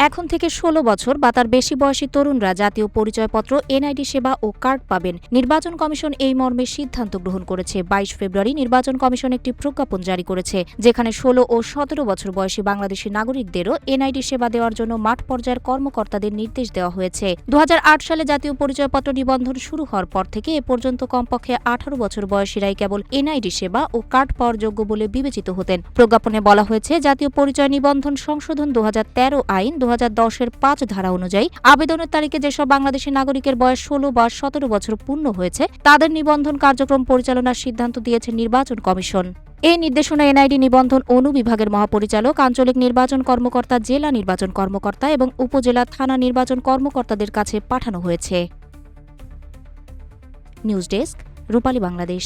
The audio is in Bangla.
এখন থেকে ১৬ বছর বা তার বেশি বয়সী তরুণরা জাতীয় পরিচয়পত্র, এনআইডি সেবা ও কার্ড পাবেন। নির্বাচন কমিশন এই মর্মে সিদ্ধান্ত গ্রহণ করেছে। ২২ ফেব্রুয়ারি নির্বাচন কমিশন একটি প্রজ্ঞাপন জারি করেছে, যেখানে ১৬ ও ১৭ বছর বয়সী বাংলাদেশি নাগরিকদেরও এনআইডি সেবা দেওয়ার জন্য মাঠ পর্যায়ের কর্মকর্তাদের নির্দেশ দেওয়া হয়েছে। ২০০৮ সালে জাতীয় পরিচয়পত্র নিবন্ধন শুরু হওয়ার পর থেকে এ পর্যন্ত কমপক্ষে ১৮ বছর বয়সীরাই কেবল এনআইডি সেবা ও কার্ড পাওয়ার যোগ্য বলে বিবেচিত হতেন। প্রজ্ঞাপনে বলা হয়েছে, জাতীয় পরিচয় নিবন্ধন সংশোধন ২০১৩ আইন ২০১০-এর ৫ ধারা অনুযায়ী আবেদনের তারিখে যেসব বাংলাদেশি নাগরিকের বয়স ১৬ বা ১৭ বছর পূর্ণ হয়েছে তাদের নিবন্ধন কার্যক্রম পরিচালনার সিদ্ধান্ত দিয়েছে নির্বাচন কমিশন। এই নির্দেশনা এনআইডি নিবন্ধন অনুবিভাগের মহাপরিচালক, আঞ্চলিক নির্বাচন কর্মকর্তা, জেলা নির্বাচন কর্মকর্তা এবং উপজেলা থানা নির্বাচন কর্মকর্তাদের কাছে পাঠানো হয়েছে। নিউজ ডেস্ক, রূপালী বাংলাদেশ।